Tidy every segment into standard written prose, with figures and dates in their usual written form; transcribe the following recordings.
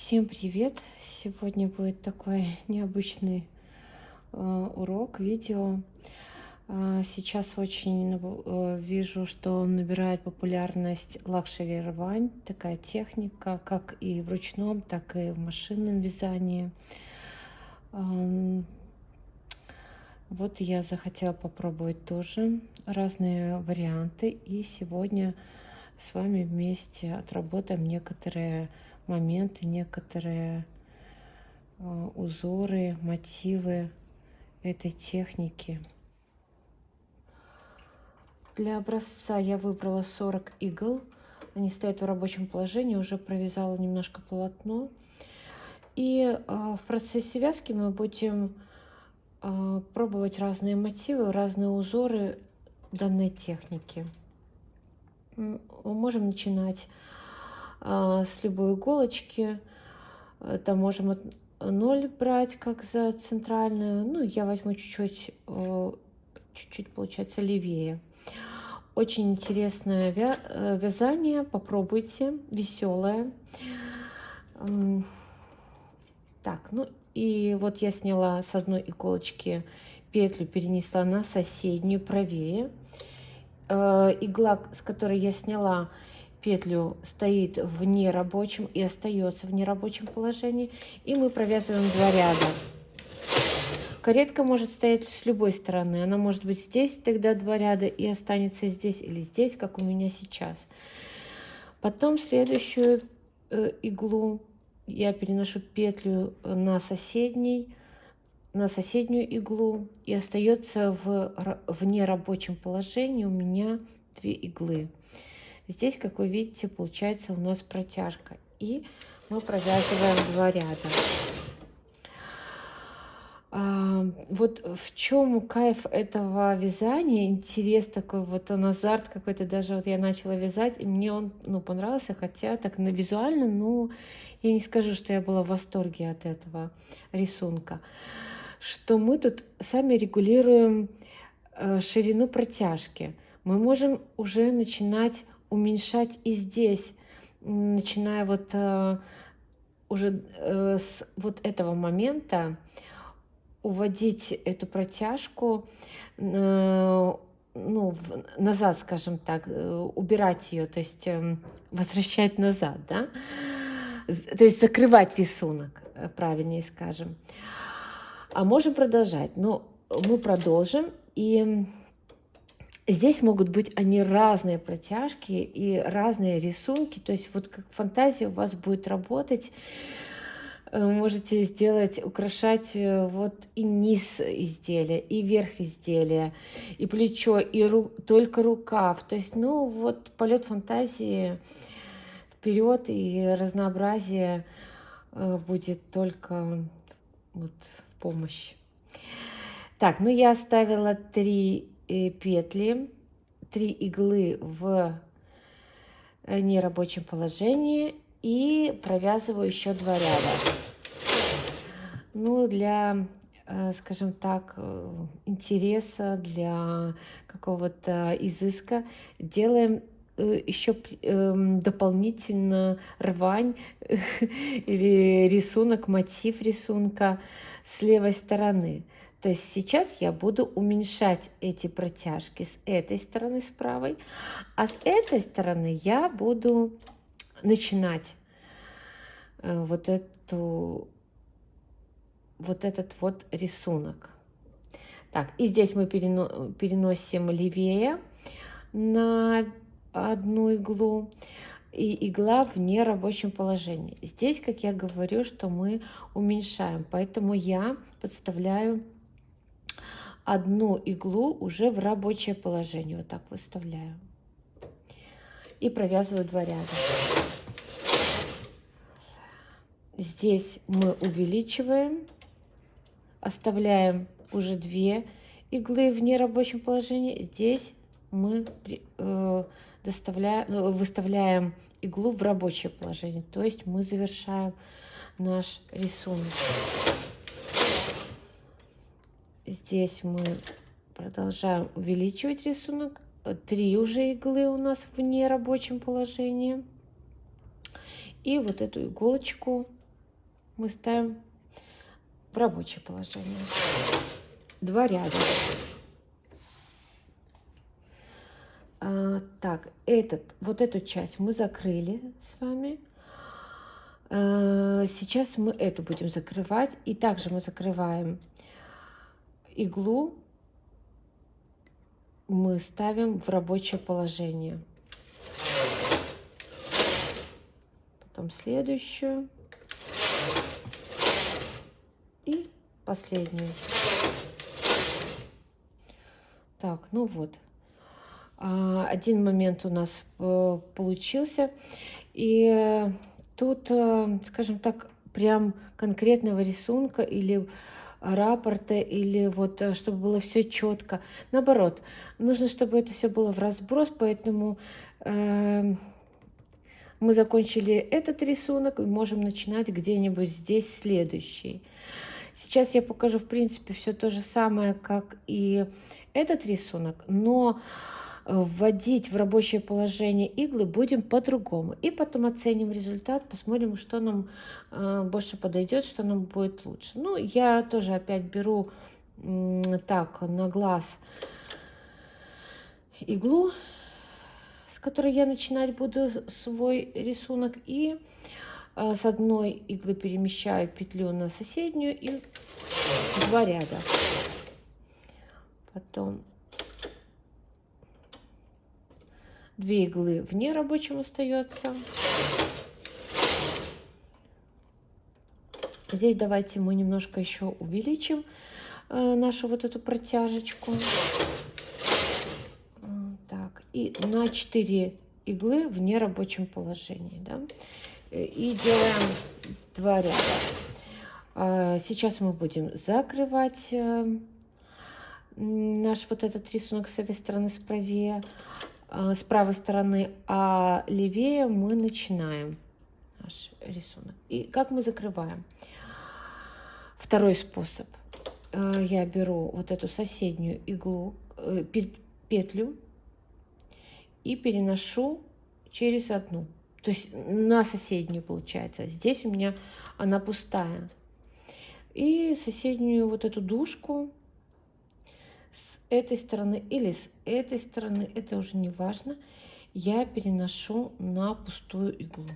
Всем привет! Сегодня будет такой необычный урок, видео. Сейчас очень вижу, что набирает популярность лакшери рвань, такая техника, как и в ручном, так и в машинном вязании. Вот я захотела попробовать тоже разные варианты, и сегодня с вами вместе отработаем некоторые моменты, некоторые узоры, мотивы этой техники. Для образца я выбрала 40 игл. Они стоят в рабочем положении, уже провязала немножко полотно. И в процессе вязки мы будем пробовать разные мотивы, разные узоры данной техники. Мы можем начинать с любой иголочки. Там можем 0 брать как за центральную. Ну, я возьму чуть-чуть, получается, левее. Очень интересное вязание. Попробуйте. Веселое. Так, ну и вот я сняла с одной иголочки петлю, перенесла на соседнюю, правее. Игла, с которой я сняла петлю, стоит в нерабочем и остается в нерабочем положении. И мы провязываем 2 ряда. Каретка может стоять с любой стороны. Она может быть здесь, тогда 2 ряда, и останется здесь или здесь, как у меня сейчас. Потом следующую иглу я переношу петлю на соседнюю иглу, и остается в нерабочем положении у меня 2 иглы. Здесь, как вы видите, получается у нас протяжка, и мы провязываем 2 ряда. Вот в чем кайф этого вязания, интерес такой, вот он азарт какой-то, даже вот я начала вязать, и мне он понравился, хотя так визуально, я не скажу, что я была в восторге от этого рисунка. Что мы тут сами регулируем ширину протяжки. Мы можем уже начинать уменьшать и здесь, начиная уже с вот этого момента, уводить эту протяжку назад, скажем так, убирать ее, то есть возвращать назад, да? То есть закрывать рисунок, правильнее скажем. А можем продолжать. Но мы продолжим. И здесь могут быть они разные протяжки и разные рисунки. То есть вот как фантазия у вас будет работать. Можете сделать, украшать вот и низ изделия, и верх изделия, и плечо, и только рукав. То есть, вот полет фантазии вперед, и разнообразие будет только вот в помощь. Так, я оставила 3 петли, 3 иглы в нерабочем положении и провязываю еще 2 ряда. Для, скажем так, интереса, для какого-то изыска делаем еще дополнительно рвань или рисунок, мотив рисунка с левой стороны. То есть сейчас я буду уменьшать эти протяжки с этой стороны, с правой, а с этой стороны я буду начинать вот этот вот рисунок. Так, и здесь мы переносим левее на 1 иглу, и игла в нерабочем положении. Здесь, как я говорю, что мы уменьшаем, поэтому я подставляю 1 иглу уже в рабочее положение. Вот так выставляю. И провязываю 2 ряда. Здесь мы увеличиваем, оставляем уже 2 иглы в нерабочем положении. Здесь мы выставляем иглу в рабочее положение, то есть мы завершаем наш рисунок. Здесь мы продолжаем увеличивать рисунок. 3 уже иглы у нас в нерабочем положении. И вот эту иголочку мы ставим в рабочее положение. 2 ряда. Так, вот эту часть мы закрыли с вами. Сейчас мы эту будем закрывать. И также мы закрываем иглу. Мы ставим в рабочее положение. Потом следующую. И последнюю. Так, ну вот. Один момент у нас получился. И тут, скажем так, прям конкретного рисунка или рапорта, или вот чтобы было все четко. Наоборот, нужно, чтобы это все было в разброс, поэтому мы закончили этот рисунок и можем начинать где-нибудь здесь следующий. Сейчас я покажу, в принципе, все то же самое, как и этот рисунок, но вводить в рабочее положение иглы будем по-другому. И потом оценим результат, посмотрим, что нам больше подойдет, что нам будет лучше. Ну, я тоже опять беру так на глаз иглу, с которой я начинать буду свой рисунок. И с одной иглы перемещаю петлю на соседнюю и 2 ряда. Потом 2 иглы в нерабочем остается. Здесь давайте мы немножко еще увеличим нашу вот эту протяжечку. Так, и на 4 иглы в нерабочем положении, да? И делаем 2 ряда. Сейчас мы будем закрывать наш вот этот рисунок с этой стороны с правой стороны, а левее мы начинаем наш рисунок. И как мы закрываем? Второй способ. Я беру вот эту соседнюю иглу, петлю и переношу через одну. То есть на соседнюю получается. Здесь у меня она пустая. И соседнюю вот эту дужку с этой стороны или с этой стороны, это уже не важно, я переношу на пустую иглу.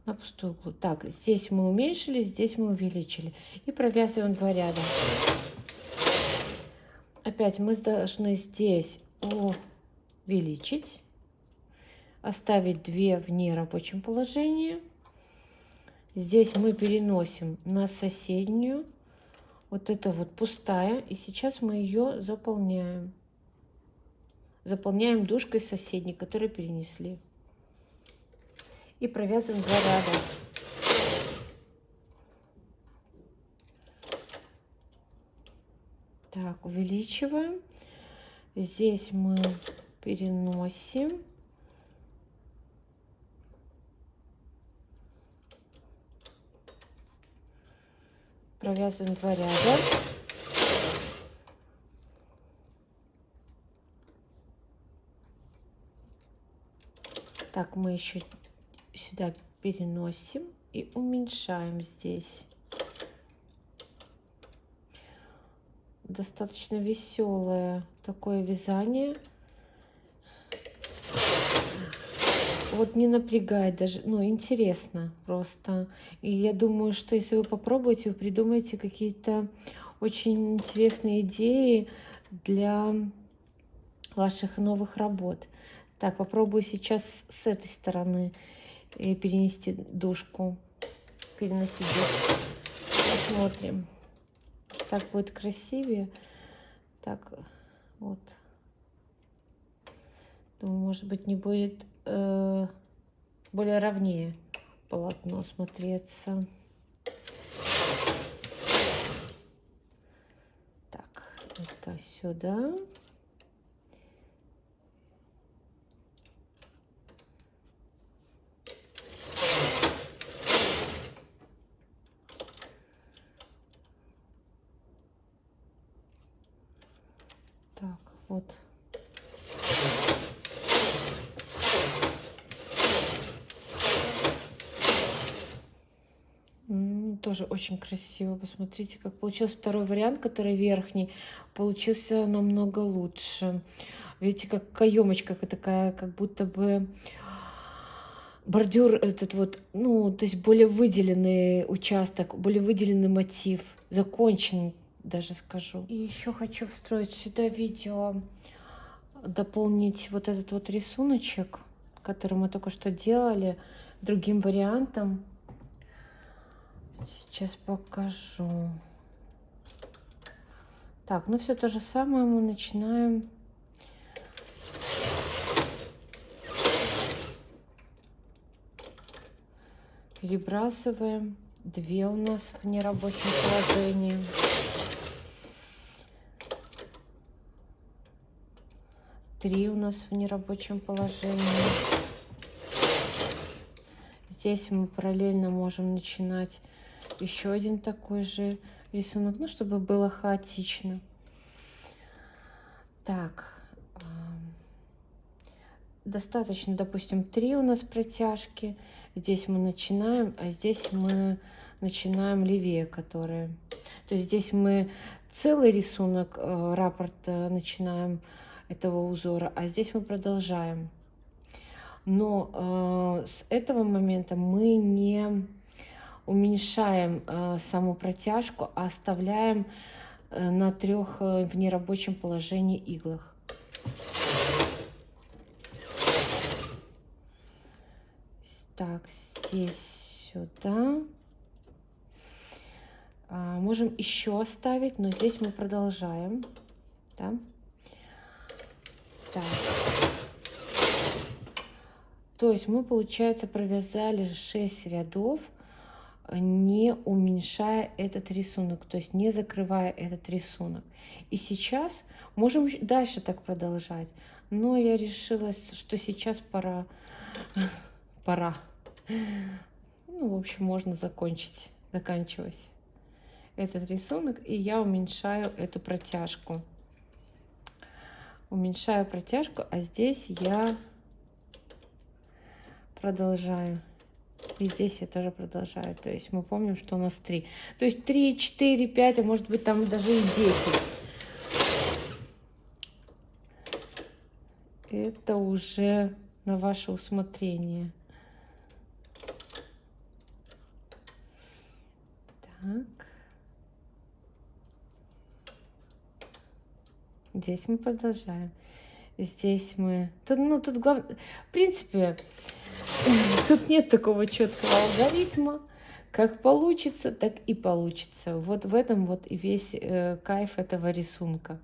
На пустую иглу. Так, здесь мы уменьшили, здесь мы увеличили. И провязываем 2 ряда. Опять мы должны здесь увеличить, оставить 2 в нерабочем положении. Здесь мы переносим на соседнюю. Вот это вот пустая. И сейчас мы ее заполняем. Заполняем дужкой соседней, которую перенесли. И провязываем 2 ряда. Так, увеличиваем. Здесь мы переносим. Провязываем 2 ряда. Так, мы еще сюда переносим и уменьшаем здесь. Достаточно веселое такое вязание. Вот не напрягает даже, ну, интересно просто. И я думаю, что если вы попробуете, вы придумаете какие-то очень интересные идеи для ваших новых работ. Так, попробую сейчас с этой стороны перенести дужку. Переносить дужку. Посмотрим. Так будет красивее. Так, вот. Думаю, может быть, не будет более ровнее полотно смотреться. Так, это сюда. Так, вот. тоже очень красиво. Посмотрите, как получился второй вариант, который верхний, получился намного лучше. Видите, как каемочка такая, как будто бы бордюр этот вот, ну, то есть более выделенный участок, более выделенный мотив, законченный, даже скажу. И еще хочу встроить сюда видео, дополнить вот этот вот рисуночек, который мы только что делали, другим вариантом. Сейчас покажу. Так, ну все то же самое мы начинаем. Перебрасываем. 2 у нас в нерабочем положении. Три у нас в нерабочем положении. Здесь мы параллельно можем начинать еще один такой же рисунок, ну, чтобы было хаотично. Так, достаточно, допустим, 3 у нас протяжки. Здесь мы начинаем, а здесь мы начинаем левее, которые. То есть здесь мы целый рисунок, раппорт начинаем этого узора, а здесь мы продолжаем. Но с этого момента мы не уменьшаем саму протяжку, а оставляем на 3 в нерабочем положении иглах. Так, здесь сюда. Можем еще оставить, но здесь мы продолжаем. Да? Так. То есть мы, получается, провязали 6 рядов, не уменьшая этот рисунок, то есть не закрывая этот рисунок. И сейчас можем дальше так продолжать, но я решила, что сейчас пора. Ну, в общем, можно заканчивать этот рисунок, и я уменьшаю эту протяжку. Уменьшаю протяжку, а здесь я продолжаю. И здесь я тоже продолжаю. То есть мы помним, что у нас 3. То есть 3, 4, 5, а может быть там даже и 10. Это уже на ваше усмотрение. Так. Здесь мы продолжаем. Здесь мы... Тут главное... В принципе, тут нет такого четкого алгоритма. Как получится, так и получится. Вот в этом вот и весь кайф этого рисунка.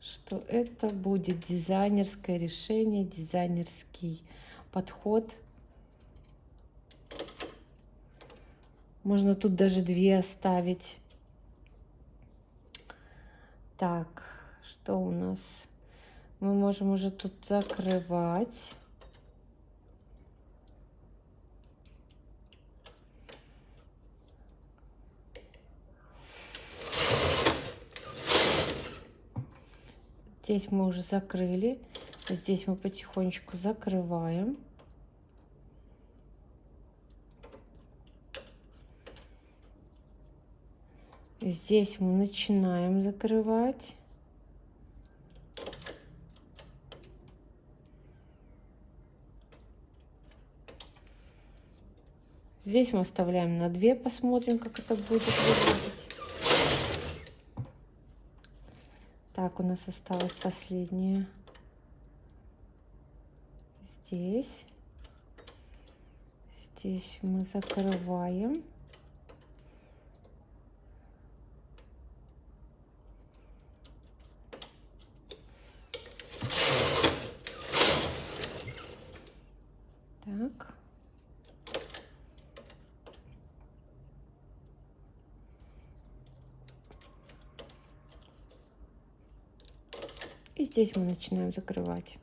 Что это будет дизайнерское решение, дизайнерский подход. Можно тут даже 2 оставить. Так, что у нас? Мы можем уже тут закрывать. Здесь мы уже закрыли. Здесь мы потихонечку закрываем. Здесь мы начинаем закрывать. Здесь мы оставляем на 2, посмотрим, как это будет выглядеть. Так, у нас осталось последнее. Здесь. Здесь мы закрываем. Так. И здесь мы начинаем закрывать.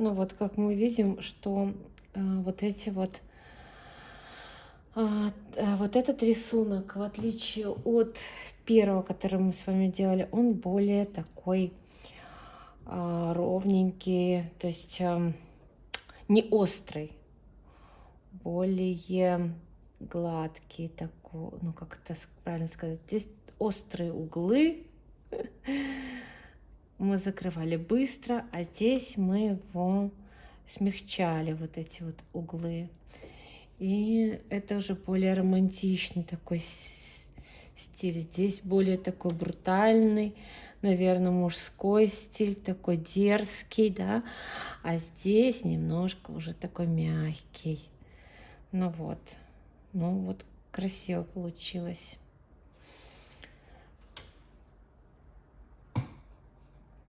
Ну вот как мы видим, что вот эти вот вот этот рисунок, в отличие от первого, который мы с вами делали, он более такой ровненький, то есть не острый, более гладкий такой, ну как это правильно сказать, здесь острые углы мы закрывали быстро, а здесь мы его смягчали, вот эти вот углы. И это уже более романтичный такой стиль. Здесь более такой брутальный, наверное, мужской стиль, такой дерзкий, да. А здесь немножко уже такой мягкий. Ну вот красиво получилось.